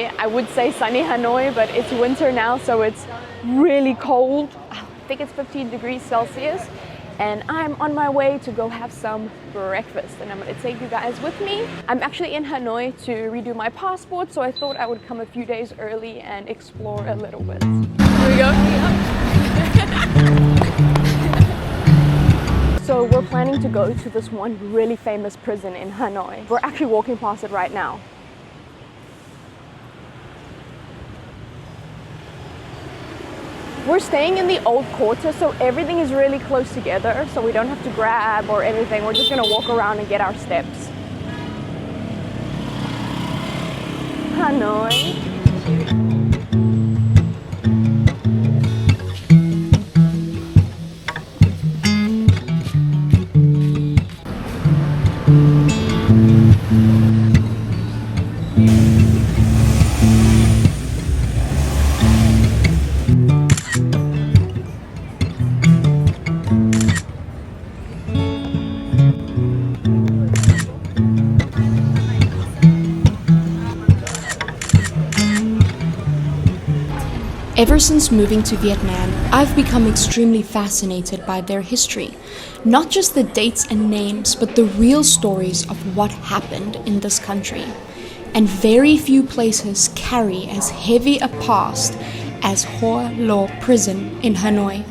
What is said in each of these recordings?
Hanoi. I would say sunny Hanoi, but it's winter now, so it's really cold. I think it's 15 degrees Celsius. And I'm on my way to go have some breakfast, and I'm going to take you guys with me. I'm actually in Hanoi to redo my passport, so I thought I would come a few days early and explore a little bit. Here we go. So we're planning to go to this one really famous prison in Hanoi. We're actually walking past it right now. We're staying in the old quarter, so everything is really close together, so we don't have to grab or anything. We're just gonna walk around and get our steps. Hanoi. Ever since moving to Vietnam, I've become extremely fascinated by their history. Not just the dates and names, but the real stories of what happened in this country. And very few places carry as heavy a past as Ho Lo Prison in Hanoi.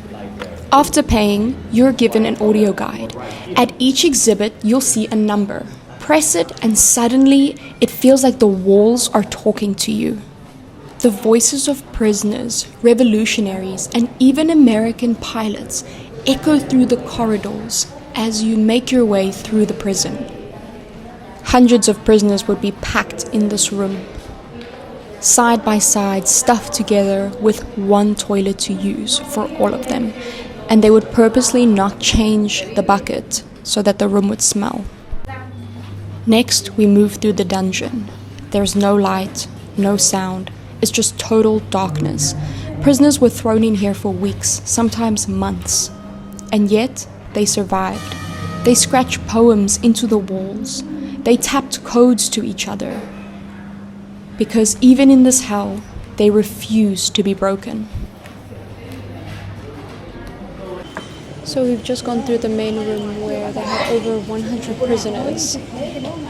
After paying, you're given an audio guide. At each exhibit, you'll see a number. Press it and suddenly, it feels like the walls are talking to you. The voices of prisoners, revolutionaries, and even American pilots echo through the corridors as you make your way through the prison. Hundreds of prisoners would be packed in this room, side by side, stuffed together with one toilet to use for all of them, and they would purposely not change the bucket so that the room would smell. Next, we move through the dungeon. There's no light, no sound. It's just total darkness. Prisoners were thrown in here for weeks, sometimes months. And yet, they survived. They scratched poems into the walls. They tapped codes to each other. Because even in this hell, they refused to be broken. So we've just gone through the main room where they had over 100 prisoners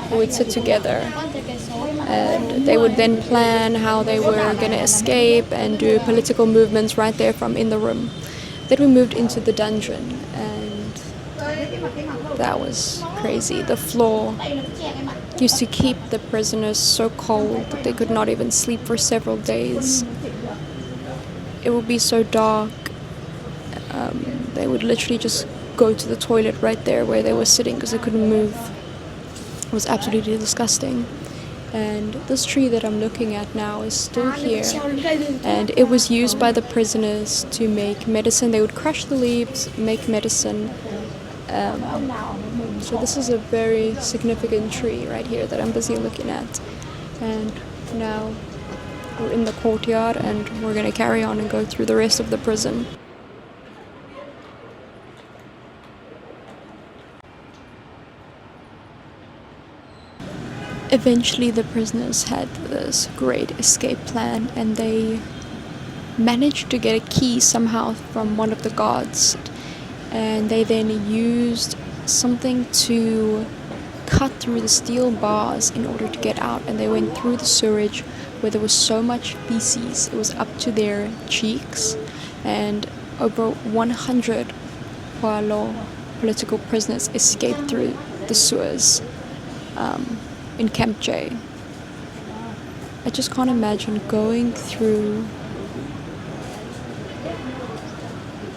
who would sit together. And they would then plan how they were going to escape and do political movements right there from in the room. Then we moved into the dungeon, and that was crazy. The floor used to keep the prisoners so cold that they could not even sleep for several days. It would be so dark. They would literally just go to the toilet right there where they were sitting because they couldn't move. It was absolutely disgusting. And this tree that I'm looking at now is still here, and it was used by the prisoners to make medicine. They would crush the leaves, make medicine. So this is a very significant tree right here that I'm busy looking at. And now we're in the courtyard, and we're going to carry on and go through the rest of the prison. Eventually, the prisoners had this great escape plan, and they managed to get a key somehow from one of the guards. And they then used something to cut through the steel bars in order to get out. And they went through the sewage where there was so much feces. It was up to their cheeks. And over 100 Ho Lo political prisoners escaped through the sewers. In Camp J. I just can't imagine going through.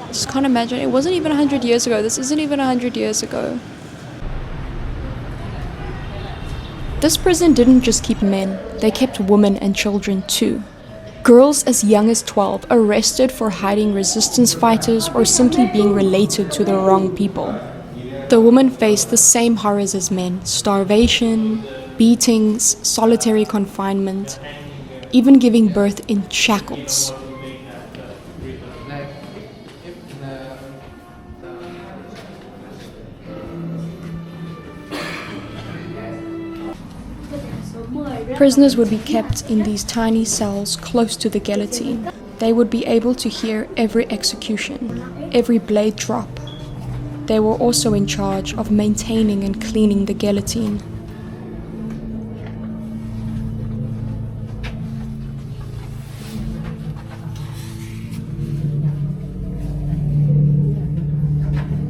Just can't imagine. It wasn't even 100 years ago. This isn't even 100 years ago. This prison didn't just keep men, they kept women and children too. Girls as young as 12 arrested for hiding resistance fighters or simply being related to the wrong people. The women faced the same horrors as men: starvation, beatings, solitary confinement, even giving birth in shackles. Prisoners would be kept in these tiny cells close to the guillotine. They would be able to hear every execution, every blade drop. They were also in charge of maintaining and cleaning the guillotine.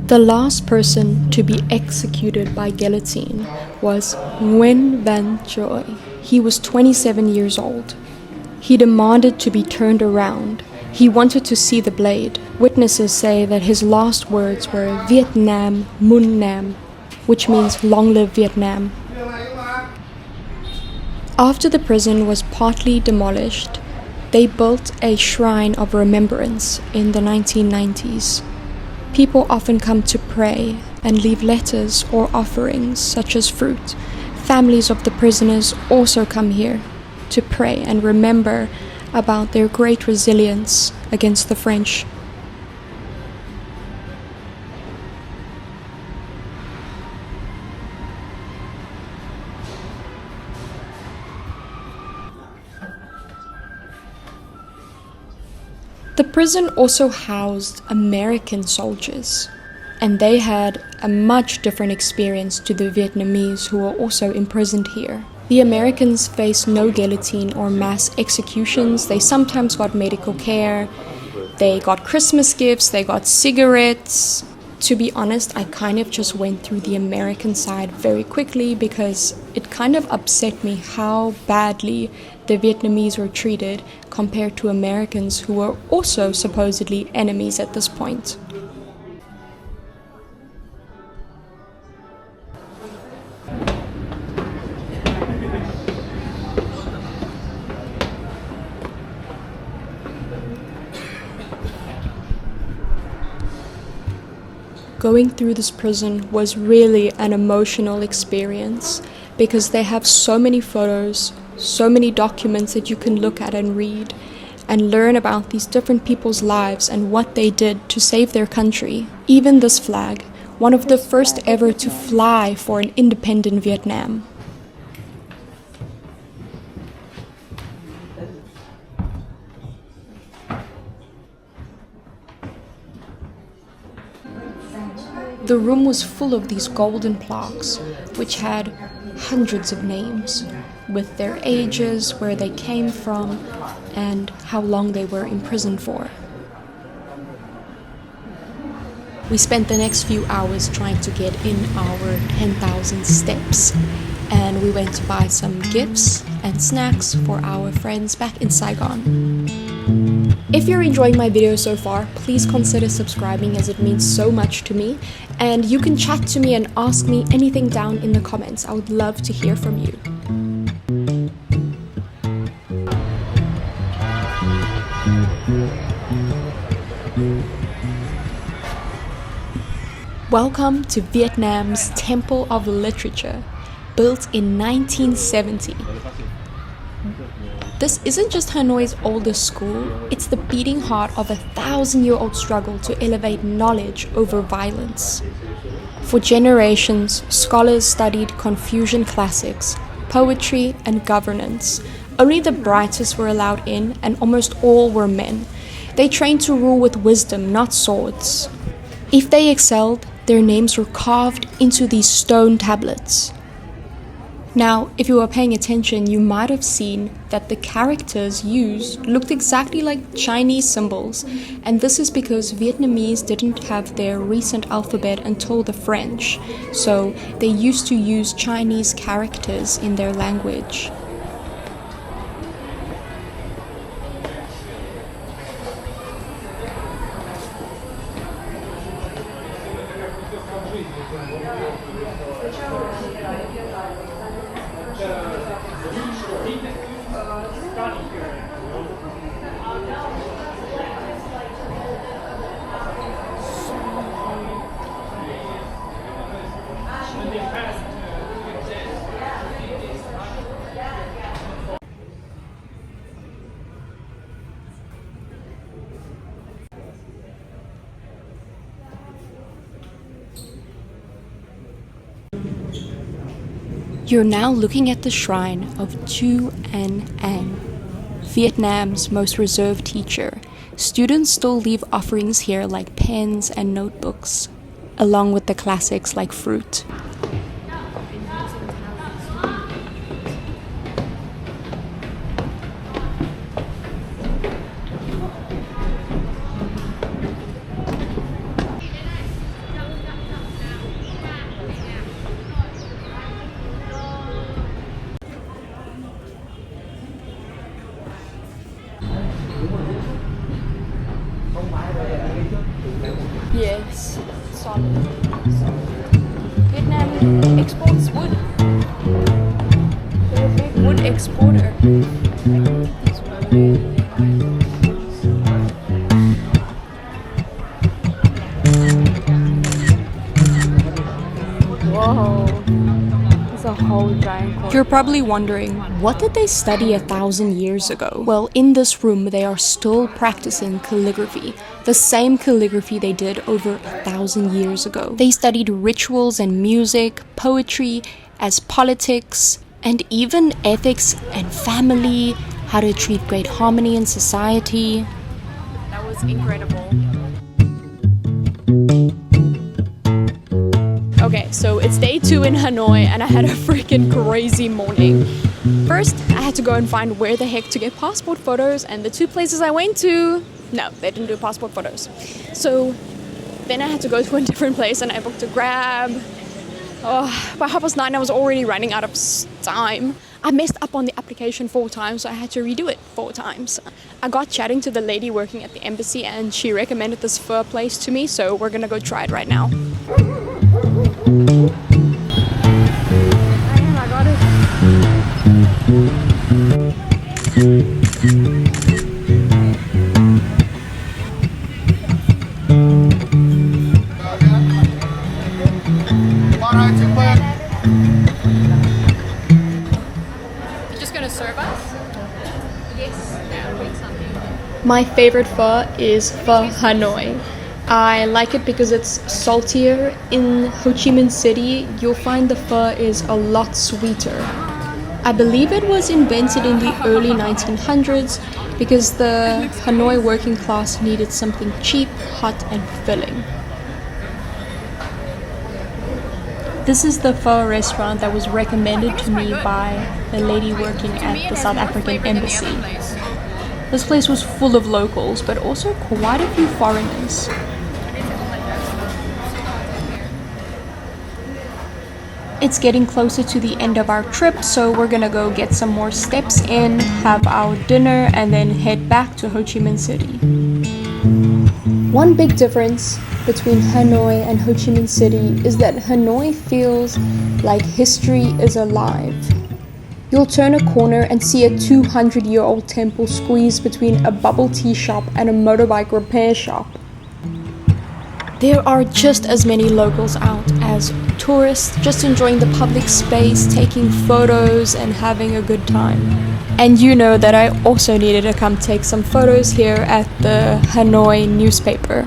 The last person to be executed by guillotine was Nguyen Van Choi. He was 27 years old. He demanded to be turned around. He wanted to see the blade. Witnesses say that his last words were Viet Nam Mun Nam, which means long live Vietnam. After the prison was partly demolished, they built a shrine of remembrance in the 1990s. People often come to pray and leave letters or offerings such as fruit. Families of the prisoners also come here to pray and remember about their great resilience against the French. The prison also housed American soldiers, and they had a much different experience to the Vietnamese who were also imprisoned here. The Americans faced no guillotine or mass executions. They sometimes got medical care, they got Christmas gifts, they got cigarettes. To be honest, I kind of just went through the American side very quickly because it kind of upset me how badly the Vietnamese were treated compared to Americans who were also supposedly enemies at this point. Going through this prison was really an emotional experience because they have so many photos, so many documents that you can look at and read and learn about these different people's lives and what they did to save their country. Even this flag, one of the first ever to fly for an independent Vietnam. The room was full of these golden plaques, which had hundreds of names, with their ages, where they came from, and how long they were imprisoned for. We spent the next few hours trying to get in our 10,000 steps, and we went to buy some gifts and snacks for our friends back in Saigon. If you're enjoying my video so far, please consider subscribing as it means so much to me, and you can chat to me and ask me anything down in the comments. I would love to hear from you. Welcome to Vietnam's Temple of Literature, built in 1970. This isn't just Hanoi's oldest school, it's the beating heart of a 1,000-year-old struggle to elevate knowledge over violence. For generations, scholars studied Confucian classics, poetry, and governance. Only the brightest were allowed in, and almost all were men. They trained to rule with wisdom, not swords. If they excelled, their names were carved into these stone tablets. Now, if you were paying attention, you might have seen that the characters used looked exactly like Chinese symbols, and this is because Vietnamese didn't have their recent alphabet until the French, so they used to use Chinese characters in their language. You're now looking at the shrine of Tu An An, Vietnam's most reserved teacher. Students still leave offerings here like pens and notebooks, along with the classics like fruit. Yes, solid. Vietnam exports wood. They're a big wood exporter. Whoa, it's a whole giant court. You're probably wondering, what did they study 1,000 years ago? Well, in this room they are still practicing calligraphy, the same calligraphy they did over 1,000 years ago. They studied rituals and music, poetry, as politics, and even ethics and family, how to achieve great harmony in society. That was incredible. Okay, so it's day 2 in Hanoi and I had a freaking crazy morning. First, I had to go and find where the heck to get passport photos, and the 2 places I went to, no, they didn't do passport photos. So then I had to go to a different place and I booked a Grab. By 9:30 I was already running out of time. I messed up on the application 4 times, so I had to redo it 4 times. I got chatting to the lady working at the embassy and she recommended this pho place to me, so we're gonna go try it right now. Damn, I got it. You're just gonna serve us? Yes. My favorite pho is pho Hanoi. I like it because it's saltier. In Ho Chi Minh City, you'll find the pho is a lot sweeter. I believe it was invented in the early 1900s because the Hanoi working class needed something cheap, hot, and filling. This is the pho restaurant that was recommended to me by the lady working at the South African embassy. This place was full of locals, but also quite a few foreigners. It's getting closer to the end of our trip, so we're gonna go get some more steps in, have our dinner, and then head back to Ho Chi Minh City. One big difference between Hanoi and Ho Chi Minh City is that Hanoi feels like history is alive. You'll turn a corner and see a 200-year-old temple squeezed between a bubble tea shop and a motorbike repair shop. There are just as many locals out as tourists, just enjoying the public space, taking photos and having a good time. And you know that I also needed to come take some photos here at the Hanoi newspaper.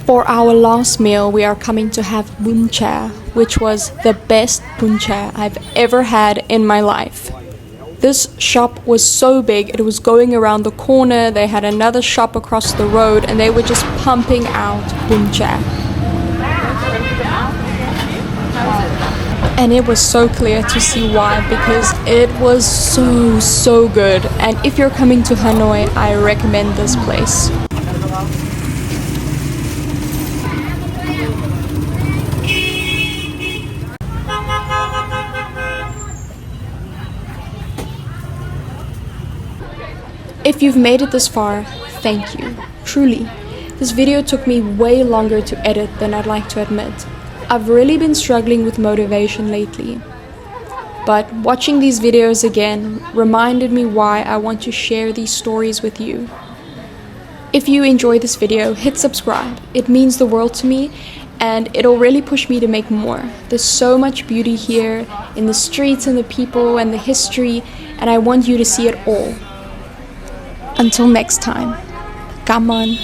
For our last meal, we are coming to have bún chả, which was the best bún chả I've ever had in my life. This shop was so big, it was going around the corner, they had another shop across the road, and they were just pumping out bún chả. And it was so clear to see why, because it was so good. And if you're coming to Hanoi, I recommend this place. If you've made it this far, thank you. Truly. This video took me way longer to edit than I'd like to admit. I've really been struggling with motivation lately. But watching these videos again reminded me why I want to share these stories with you. If you enjoyed this video, hit subscribe. It means the world to me. and it'll really push me to make more. There's so much beauty here in the streets and the people and the history, and I want you to see it all. Until next time, come on.